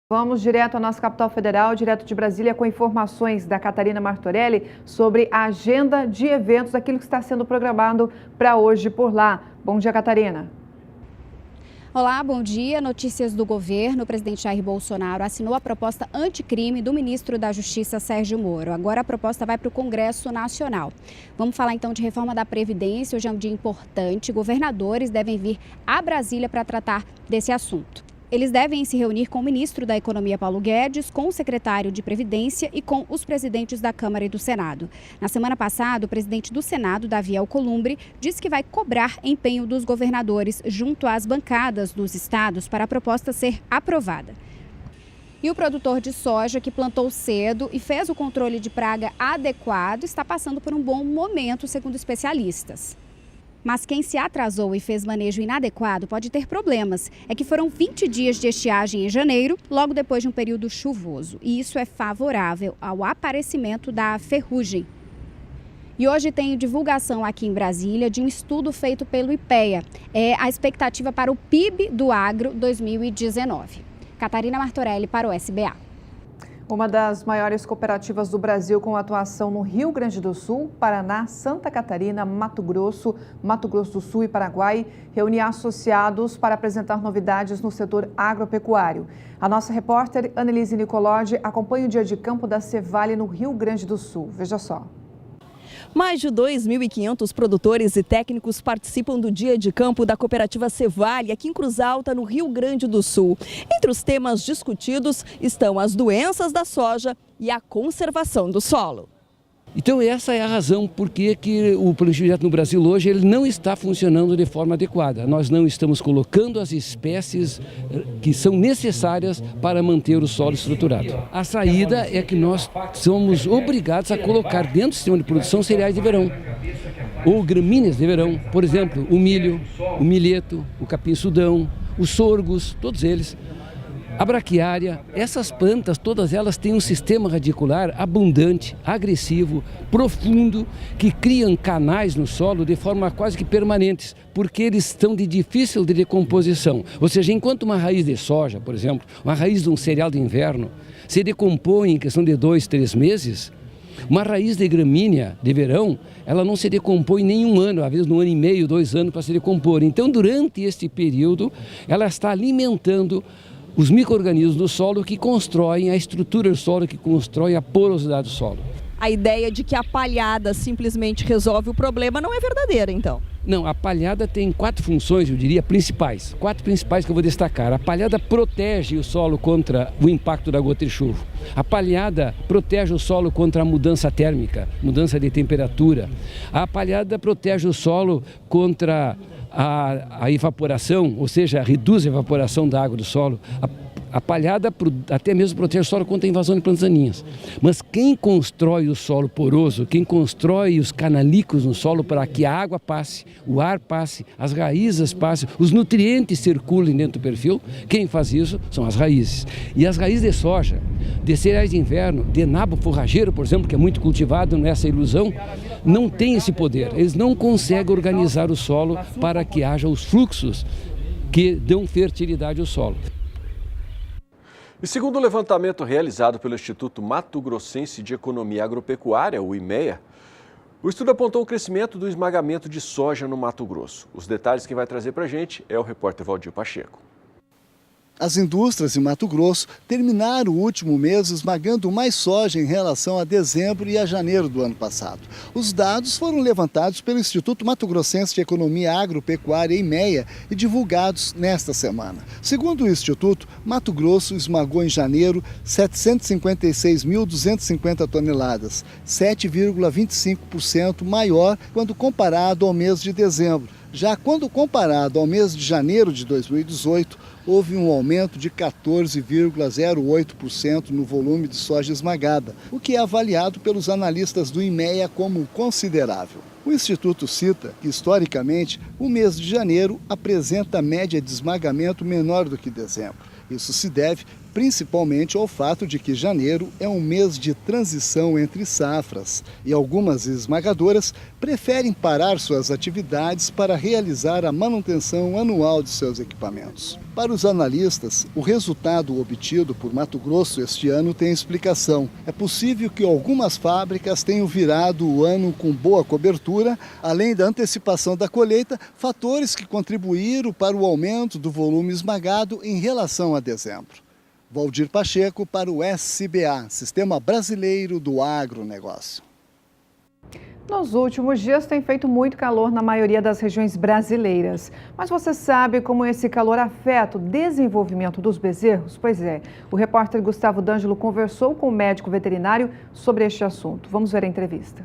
Vamos direto à nossa capital federal, direto de Brasília, com informações da Catarina Martorelli sobre a agenda de eventos, aquilo que está sendo programado para hoje por lá. Bom dia, Catarina. Olá, bom dia. Notícias do governo. O presidente Jair Bolsonaro assinou a proposta anticrime do ministro da Justiça, Sérgio Moro. Agora a proposta vai para o Congresso Nacional. Vamos falar então de reforma da Previdência. Hoje é um dia importante. Governadores devem vir a Brasília para tratar desse assunto. Eles devem se reunir com o ministro da Economia, Paulo Guedes, com o secretário de Previdência e com os presidentes da Câmara e do Senado. Na semana passada, o presidente do Senado, Davi Alcolumbre, disse que vai cobrar empenho dos governadores junto às bancadas dos estados para a proposta ser aprovada. E o produtor de soja, que plantou cedo e fez o controle de praga adequado, está passando por um bom momento, segundo especialistas. Mas quem se atrasou e fez manejo inadequado pode ter problemas. É que foram 20 dias de estiagem em janeiro, logo depois de um período chuvoso. E isso é favorável ao aparecimento da ferrugem. E hoje tem divulgação aqui em Brasília de um estudo feito pelo IPEA. É a expectativa para o PIB do agro 2019. Catarina Martorelli para o SBA. Uma das maiores cooperativas do Brasil, com atuação no Rio Grande do Sul, Paraná, Santa Catarina, Mato Grosso do Sul e Paraguai, reúne associados para apresentar novidades no setor agropecuário. A nossa repórter Annelise Nicolodi acompanha o dia de campo da Cevale no Rio Grande do Sul. Veja só. Mais de 2.500 produtores e técnicos participam do dia de campo da cooperativa Cevale, aqui em Cruz Alta, no Rio Grande do Sul. Entre os temas discutidos estão as doenças da soja e a conservação do solo. Então essa é a razão por que o plantio direto no Brasil hoje ele não está funcionando de forma adequada. Nós não estamos colocando as espécies que são necessárias para manter o solo estruturado. A saída é que nós somos obrigados a colocar dentro do sistema de produção cereais de verão ou gramíneas de verão. Por exemplo, o milho, o milheto, o capim-sudão, os sorgos, todos eles. A braquiária, essas plantas, todas elas têm um sistema radicular abundante, agressivo, profundo, que criam canais no solo de forma quase que permanentes, porque eles estão de difícil de decomposição. Ou seja, enquanto uma raiz de soja, por exemplo, uma raiz de um cereal de inverno, se decompõe em questão de 2, 3 meses, uma raiz de gramínea de verão, ela não se decompõe nem um ano, às vezes no ano e meio, 2 anos para se decompor. Então, durante este período, ela está alimentando os micro-organismos do solo que constroem a estrutura do solo, que constroem a porosidade do solo. A ideia de que a palhada simplesmente resolve o problema não é verdadeira, então? Não, a palhada tem 4 funções, eu diria, principais. 4 principais que eu vou destacar. A palhada protege o solo contra o impacto da gota de chuva. A palhada protege o solo contra a mudança térmica, mudança de temperatura. A palhada protege o solo contra a evaporação, ou seja, reduz a evaporação da água do solo. A palhada até mesmo protege o solo contra a invasão de plantas daninhas. Mas quem constrói o solo poroso, quem constrói os canalicos no solo para que a água passe, o ar passe, as raízes passem, os nutrientes circulem dentro do perfil, quem faz isso são as raízes. E as raízes de soja, de cereais de inverno, de nabo forrageiro, por exemplo, que é muito cultivado nessa ilusão, não tem esse poder. Eles não conseguem organizar o solo para que haja os fluxos que dão fertilidade ao solo. E segundo o levantamento realizado pelo Instituto Mato Grossense de Economia Agropecuária, o IMEA, o estudo apontou o crescimento do esmagamento de soja no Mato Grosso. Os detalhes quem vai trazer para a gente é o repórter Valdir Pacheco. As indústrias em Mato Grosso terminaram o último mês esmagando mais soja em relação a dezembro e a janeiro do ano passado. Os dados foram levantados pelo Instituto Mato Grossense de Economia Agropecuária, IMEA, e divulgados nesta semana. Segundo o Instituto, Mato Grosso esmagou em janeiro 756.250 toneladas, 7,25% maior quando comparado ao mês de dezembro. Já quando comparado ao mês de janeiro de 2018, houve um aumento de 14,08% no volume de soja esmagada, o que é avaliado pelos analistas do IMEA como considerável. O Instituto cita que, historicamente, o mês de janeiro apresenta média de esmagamento menor do que dezembro. Isso se deve principalmente ao fato de que janeiro é um mês de transição entre safras e algumas esmagadoras preferem parar suas atividades para realizar a manutenção anual de seus equipamentos. Para os analistas, o resultado obtido por Mato Grosso este ano tem explicação. É possível que algumas fábricas tenham virado o ano com boa cobertura, além da antecipação da colheita, fatores que contribuíram para o aumento do volume esmagado em relação a dezembro. Valdir Pacheco para o SBA, Sistema Brasileiro do Agronegócio. Nos últimos dias tem feito muito calor na maioria das regiões brasileiras. Mas você sabe como esse calor afeta o desenvolvimento dos bezerros? Pois é, o repórter Gustavo D'Angelo conversou com o médico veterinário sobre este assunto. Vamos ver a entrevista.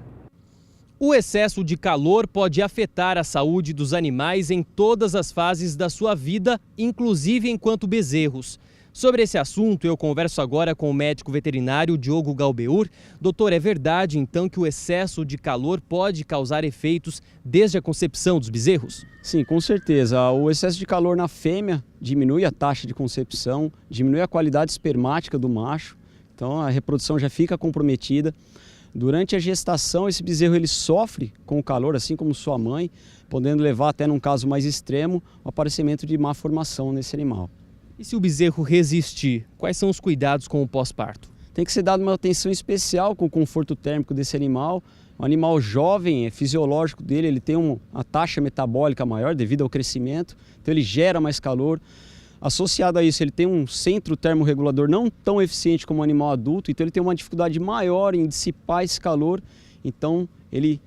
O excesso de calor pode afetar a saúde dos animais em todas as fases da sua vida, inclusive enquanto bezerros. Sobre esse assunto, eu converso agora com o médico veterinário Diogo Galbeur. Doutor, é verdade então que o excesso de calor pode causar efeitos desde a concepção dos bezerros? Sim, com certeza. O excesso de calor na fêmea diminui a taxa de concepção, diminui a qualidade espermática do macho, então a reprodução já fica comprometida. Durante a gestação, esse bezerro ele sofre com o calor, assim como sua mãe, podendo levar até, num caso mais extremo, o aparecimento de má formação nesse animal. E se o bezerro resistir, quais são os cuidados com o pós-parto? Tem que ser dada uma atenção especial com o conforto térmico desse animal. O animal jovem, fisiológico dele, ele tem uma taxa metabólica maior devido ao crescimento, então ele gera mais calor. Associado a isso, ele tem um centro termorregulador não tão eficiente como o animal adulto, então ele tem uma dificuldade maior em dissipar esse calor, então ele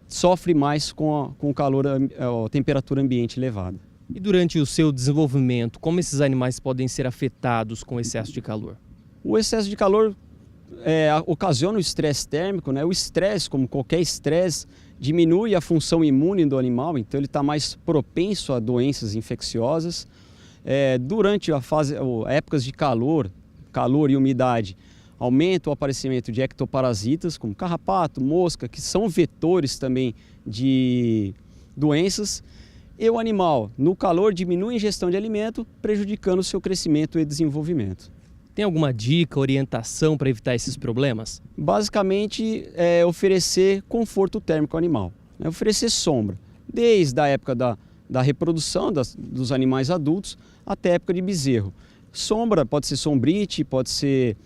sofre mais com o calor, a temperatura ambiente elevada. E durante o seu desenvolvimento, como esses animais podem ser afetados com o excesso de calor? O excesso de calor ocasiona o estresse térmico, né? O estresse, como qualquer estresse, diminui a função imune do animal, então ele está mais propenso a doenças infecciosas. Durante épocas de calor e umidade, aumenta o aparecimento de ectoparasitas, como carrapato, mosca, que são vetores também de doenças. E o animal, no calor, diminui a ingestão de alimento, prejudicando o seu crescimento e desenvolvimento. Tem alguma dica, orientação para evitar esses problemas? Basicamente, oferecer conforto térmico ao animal, né? Oferecer sombra, desde a época da reprodução dos animais adultos até a época de bezerro. Sombra pode ser sombrite, pode ser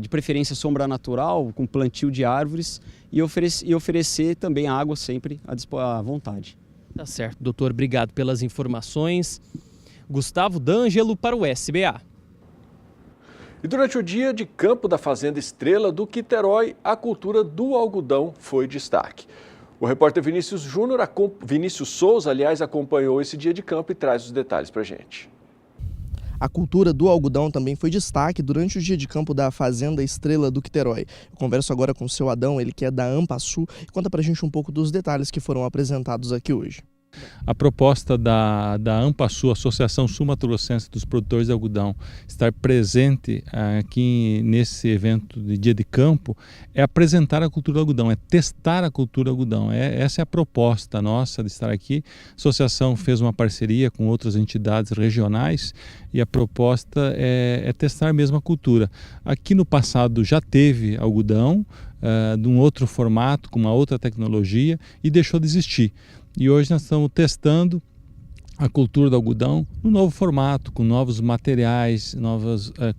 de preferência sombra natural, com plantio de árvores, e oferecer também água sempre à vontade. Tá certo, doutor, obrigado pelas informações. Gustavo D'Angelo para o SBA. E durante o dia de campo da Fazenda Estrela do Quiterói, a cultura do algodão foi destaque. O repórter Vinícius Souza, acompanhou esse dia de campo e traz os detalhes para a gente. A cultura do algodão também foi destaque durante o dia de campo da Fazenda Estrela do Quiterói. Eu converso agora com o seu Adão, ele que é da Ampasul, e conta pra gente um pouco dos detalhes que foram apresentados aqui hoje. A proposta da Ampasul, Associação Sul-Mato-Grossense dos Produtores de Algodão, estar presente aqui nesse evento de dia de campo, é apresentar a cultura do algodão, é testar a cultura do algodão. Essa é a proposta nossa de estar aqui. A associação fez uma parceria com outras entidades regionais e a proposta é testar mesmo a cultura. Aqui no passado já teve algodão, de um outro formato, com uma outra tecnologia, e deixou de existir. E hoje nós estamos testando a cultura do algodão no novo formato, com novos materiais,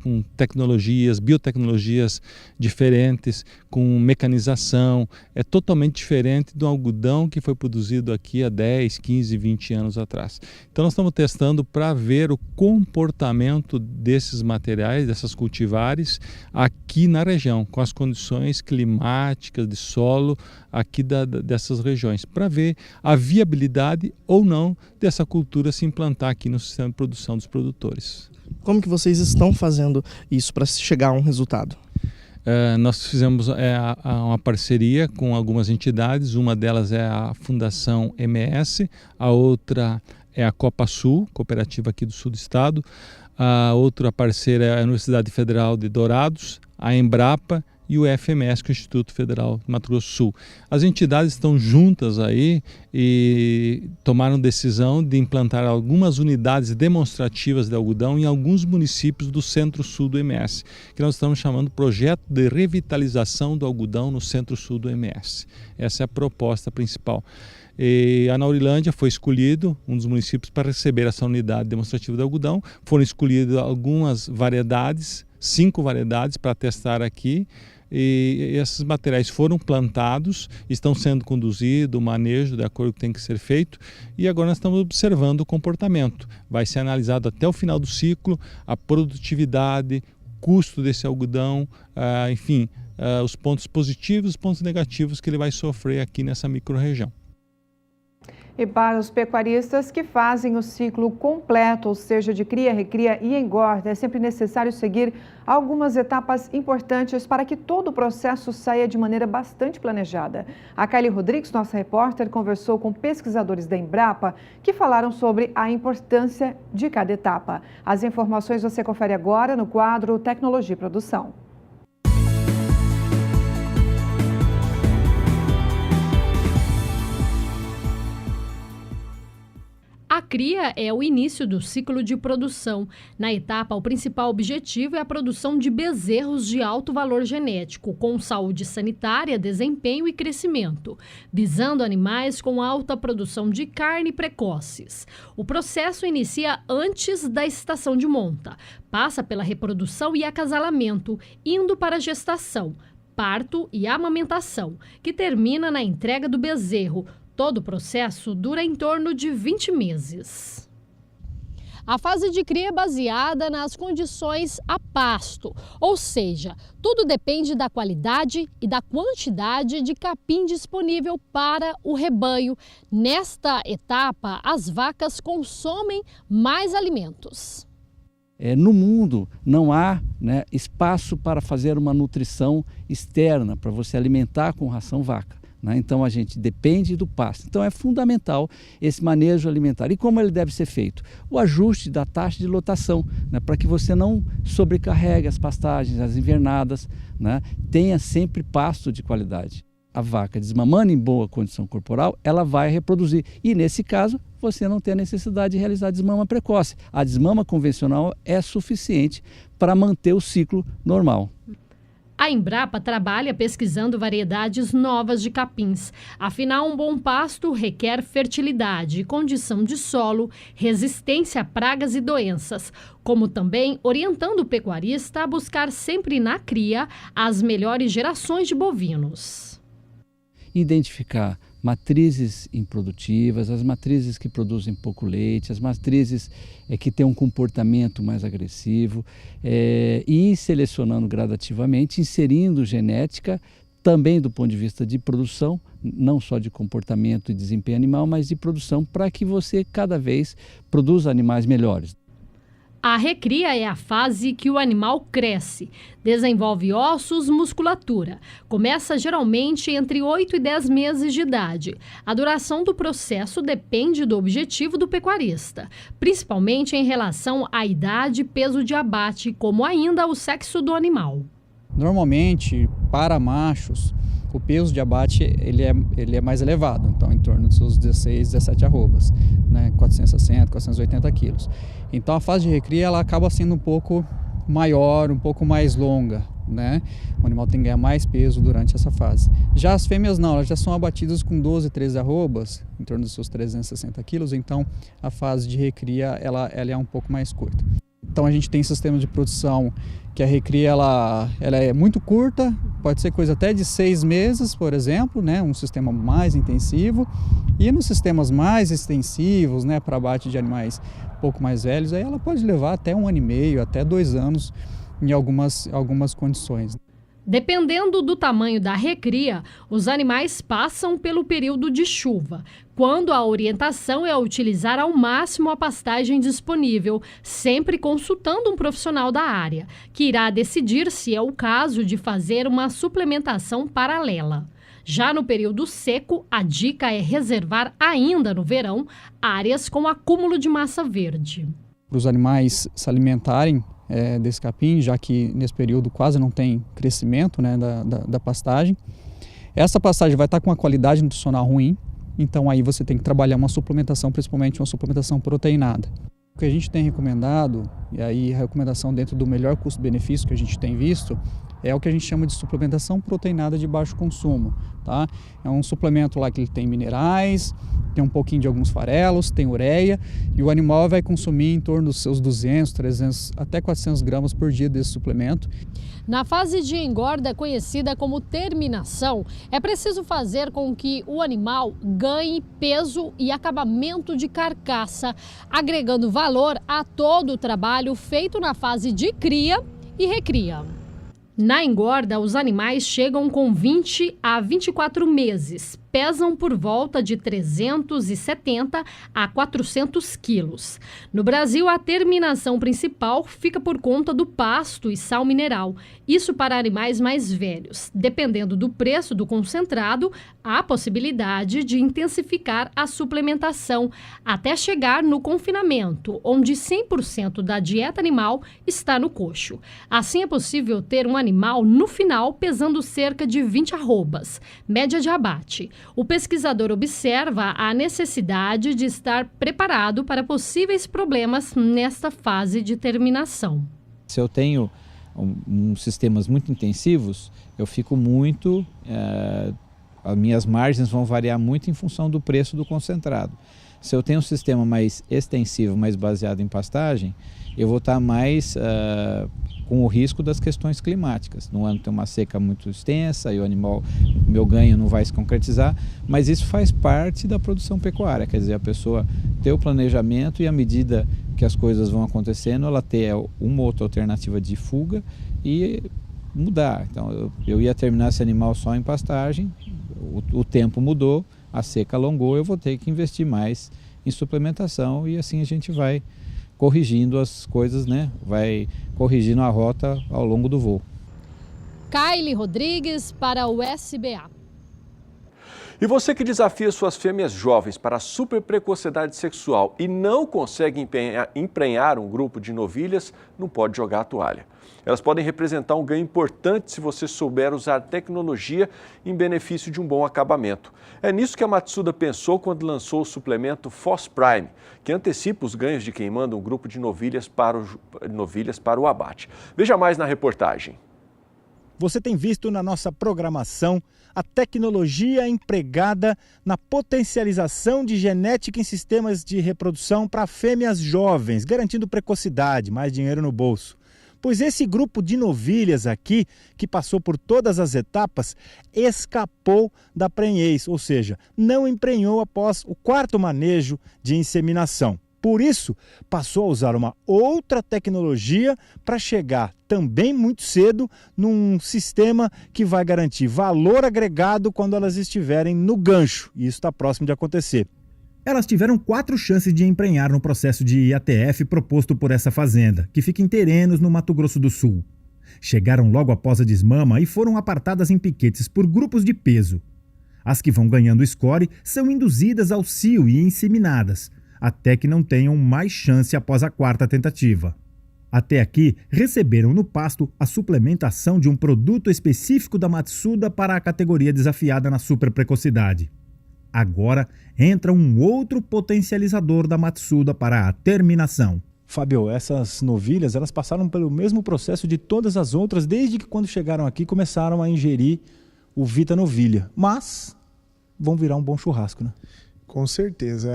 com tecnologias, biotecnologias diferentes, com mecanização. É totalmente diferente do algodão que foi produzido aqui há 10, 15, 20 anos atrás. Então nós estamos testando para ver o comportamento desses materiais, dessas cultivares, aqui na região, com as condições climáticas de solo aqui dessas regiões, para ver a viabilidade ou não dessa cultura se implantar aqui no sistema de produção dos produtores. Como que vocês estão fazendo isso para chegar a um resultado? Nós fizemos uma parceria com algumas entidades, uma delas é a Fundação MS, a outra é a Copa Sul, cooperativa aqui do sul do estado, a outra parceira é a Universidade Federal de Dourados, a Embrapa e o FMS, que é o Instituto Federal do Mato Grosso do Sul. As entidades estão juntas aí e tomaram decisão de implantar algumas unidades demonstrativas de algodão em alguns municípios do centro-sul do MS, que nós estamos chamando de Projeto de Revitalização do Algodão no centro-sul do MS. Essa é a proposta principal. E a Naurilândia foi escolhido, um dos municípios, para receber essa unidade demonstrativa de algodão. Foram escolhidas algumas variedades, 5 variedades para testar aqui. E esses materiais foram plantados, estão sendo conduzido o manejo de acordo com o que tem que ser feito, e agora nós estamos observando o comportamento. Vai ser analisado até o final do ciclo a produtividade, custo desse algodão, enfim, os pontos positivos e os pontos negativos que ele vai sofrer aqui nessa micro-região. E para os pecuaristas que fazem o ciclo completo, ou seja, de cria, recria e engorda, é sempre necessário seguir algumas etapas importantes para que todo o processo saia de maneira bastante planejada. A Kylie Rodrigues, nossa repórter, conversou com pesquisadores da Embrapa que falaram sobre a importância de cada etapa. As informações você confere agora no quadro Tecnologia e Produção. A cria é o início do ciclo de produção. Na etapa, o principal objetivo é a produção de bezerros de alto valor genético, com saúde sanitária, desempenho e crescimento, visando animais com alta produção de carne precoces. O processo inicia antes da estação de monta, passa pela reprodução e acasalamento, indo para a gestação, parto e amamentação, que termina na entrega do bezerro. Todo o processo dura em torno de 20 meses. A fase de cria é baseada nas condições a pasto, ou seja, tudo depende da qualidade e da quantidade de capim disponível para o rebanho. Nesta etapa, as vacas consomem mais alimentos. No mundo não há espaço para fazer uma nutrição externa, para você alimentar com ração vaca. Então a gente depende do pasto. Então é fundamental esse manejo alimentar. E como ele deve ser feito? O ajuste da taxa de lotação, para que você não sobrecarregue as pastagens, as invernadas, tenha sempre pasto de qualidade. A vaca desmamando em boa condição corporal, ela vai reproduzir. E nesse caso, você não tem a necessidade de realizar desmama precoce. A desmama convencional é suficiente para manter o ciclo normal. A Embrapa trabalha pesquisando variedades novas de capins. Afinal, um bom pasto requer fertilidade, condição de solo, resistência a pragas e doenças, como também orientando o pecuarista a buscar sempre na cria as melhores gerações de bovinos. Identificar matrizes improdutivas, as matrizes que produzem pouco leite, as matrizes que têm um comportamento mais agressivo, e ir selecionando gradativamente, inserindo genética, também do ponto de vista de produção, não só de comportamento e desempenho animal, mas de produção, para que você cada vez produza animais melhores. A recria é a fase que o animal cresce, desenvolve ossos, musculatura. Começa geralmente entre 8 e 10 meses de idade. A duração do processo depende do objetivo do pecuarista, principalmente em relação à idade e peso de abate, como ainda o sexo do animal. Normalmente, para machos, o peso de abate ele é mais elevado, então em torno dos seus 16, 17 arrobas, 460, 480 quilos. Então a fase de recria ela acaba sendo um pouco maior, um pouco mais longa, O animal tem que ganhar mais peso durante essa fase. Já as fêmeas não, elas já são abatidas com 12, 13 arrobas, em torno dos seus 360 quilos, então a fase de recria ela é um pouco mais curta. Então a gente tem sistemas de produção que a recria ela é muito curta, pode ser coisa até de 6 meses, por exemplo, um sistema mais intensivo. E nos sistemas mais extensivos, para abate de animais um pouco mais velhos, aí ela pode levar até 1 ano e meio, até 2 anos em algumas condições. Dependendo do tamanho da recria, os animais passam pelo período de chuva, quando a orientação é utilizar ao máximo a pastagem disponível, sempre consultando um profissional da área, que irá decidir se é o caso de fazer uma suplementação paralela. Já no período seco, a dica é reservar ainda no verão áreas com acúmulo de massa verde. Para os animais se alimentarem desse capim, já que nesse período quase não tem crescimento, né, da pastagem. Essa pastagem vai estar com uma qualidade nutricional ruim, então aí você tem que trabalhar uma suplementação, principalmente uma suplementação proteinada. O que a gente tem recomendado, e aí a recomendação dentro do melhor custo-benefício que a gente tem visto, é o que a gente chama de suplementação proteinada de baixo consumo, tá? É um suplemento lá que ele tem minerais, tem um pouquinho de alguns farelos, tem ureia, e o animal vai consumir em torno dos seus 200, 300, até 400 gramas por dia desse suplemento. Na fase de engorda, conhecida como terminação, é preciso fazer com que o animal ganhe peso e acabamento de carcaça, agregando valor a todo o trabalho feito na fase de cria e recria. Na engorda, os animais chegam com 20 a 24 meses, pesam por volta de 370 a 400 quilos. No Brasil, a terminação principal fica por conta do pasto e sal mineral. Isso para animais mais velhos. Dependendo do preço do concentrado, há possibilidade de intensificar a suplementação até chegar no confinamento, onde 100% da dieta animal está no coxo. Assim é possível ter um animal no final pesando cerca de 20 arrobas, média de abate. O pesquisador observa a necessidade de estar preparado para possíveis problemas nesta fase de terminação. Se eu tenho sistemas muito intensivos, eu fico muito... as minhas margens vão variar muito em função do preço do concentrado. Se eu tenho um sistema mais extensivo, mais baseado em pastagem, eu vou estar mais com o risco das questões climáticas. No ano tem uma seca muito extensa e o meu ganho não vai se concretizar, mas isso faz parte da produção pecuária, quer dizer, a pessoa ter o planejamento e à medida que as coisas vão acontecendo, ela ter uma outra alternativa de fuga e mudar. Então, eu ia terminar esse animal só em pastagem, o tempo mudou, a seca alongou, eu vou ter que investir mais em suplementação e assim a gente vai corrigindo as coisas, né? Vai corrigindo a rota ao longo do voo. Kylie Rodrigues para o SBA. E você que desafia suas fêmeas jovens para a super precocidade sexual e não consegue emprenhar um grupo de novilhas, não pode jogar a toalha. Elas podem representar um ganho importante se você souber usar tecnologia em benefício de um bom acabamento. É nisso que a Matsuda pensou quando lançou o suplemento Fos Prime, que antecipa os ganhos de quem manda um grupo de novilhas para o abate. Veja mais na reportagem. Você tem visto na nossa programação a tecnologia empregada na potencialização de genética em sistemas de reprodução para fêmeas jovens, garantindo precocidade, mais dinheiro no bolso. Pois esse grupo de novilhas aqui, que passou por todas as etapas, escapou da prenhez, ou seja, não emprenhou após o 4º manejo de inseminação. Por isso, passou a usar uma outra tecnologia para chegar também muito cedo num sistema que vai garantir valor agregado quando elas estiverem no gancho. E isso está próximo de acontecer. Elas tiveram 4 chances de emprenhar no processo de IATF proposto por essa fazenda, que fica em Terenos, no Mato Grosso do Sul. Chegaram logo após a desmama e foram apartadas em piquetes por grupos de peso. As que vão ganhando score são induzidas ao cio e inseminadas, até que não tenham mais chance após a 4ª tentativa. Até aqui, receberam no pasto a suplementação de um produto específico da Matsuda para a categoria desafiada na super precocidade. Agora entra um outro potencializador da Matsuda para a terminação. Fábio, essas novilhas elas passaram pelo mesmo processo de todas as outras, desde que quando chegaram aqui começaram a ingerir o Vita Novilha, mas vão virar um bom churrasco, né? Com certeza.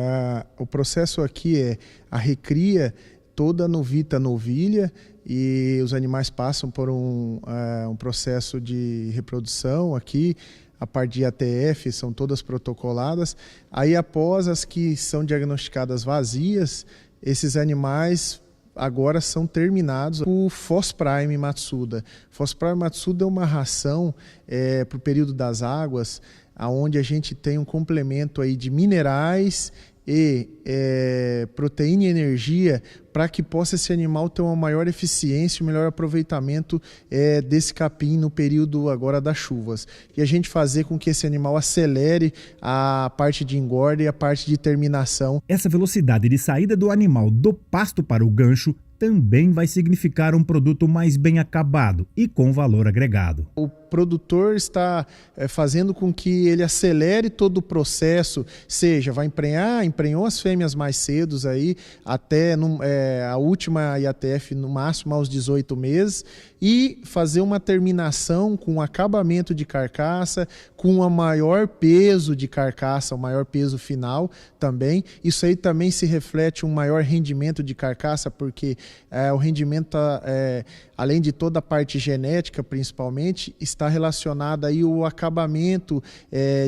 O processo aqui é a recria toda no Vita Novilha e os animais passam por um processo de reprodução aqui. A parte de ATF são todas protocoladas. Aí após as que são diagnosticadas vazias, esses animais agora são terminados. O Fos Prime Matsuda. Fos Prime Matsuda é uma ração para o período das águas, onde a gente tem um complemento aí de minerais e proteína e energia para que possa esse animal ter uma maior eficiência, um melhor aproveitamento desse capim no período agora das chuvas. E a gente fazer com que esse animal acelere a parte de engorda e a parte de terminação. Essa velocidade de saída do animal do pasto para o gancho também vai significar um produto mais bem acabado e com valor agregado. O produtor está fazendo com que ele acelere todo o processo, seja, vai emprenhou as fêmeas mais cedo aí, até a última IATF no máximo aos 18 meses, e fazer uma terminação com acabamento de carcaça, com o maior peso de carcaça, o maior peso final também. Isso aí também se reflete um maior rendimento de carcaça, porque o rendimento, além de toda a parte genética principalmente, está relacionado aí o acabamento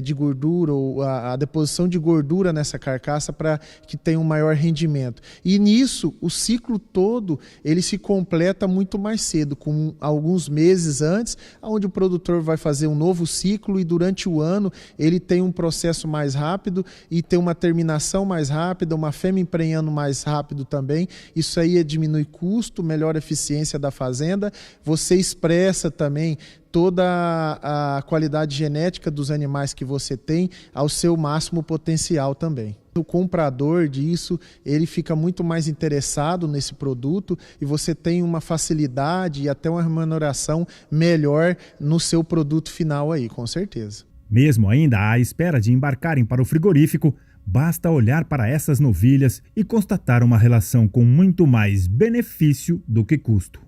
de gordura, ou a deposição de gordura nessa carcaça para que tenha um maior rendimento. E nisso, o ciclo todo, ele se completa muito mais cedo, com alguns meses antes, onde o produtor vai fazer um novo ciclo e durante o ano ele tem um processo mais rápido e tem uma terminação mais rápida, uma fêmea emprenhando mais rápido também. Isso aí diminui custo, melhora a eficiência da fazenda. Você expressa também toda a qualidade genética dos animais que você tem ao seu máximo potencial também. O comprador disso, ele fica muito mais interessado nesse produto e você tem uma facilidade e até uma remuneração melhor no seu produto final aí, com certeza. Mesmo ainda à espera de embarcarem para o frigorífico, basta olhar para essas novilhas e constatar uma relação com muito mais benefício do que custo.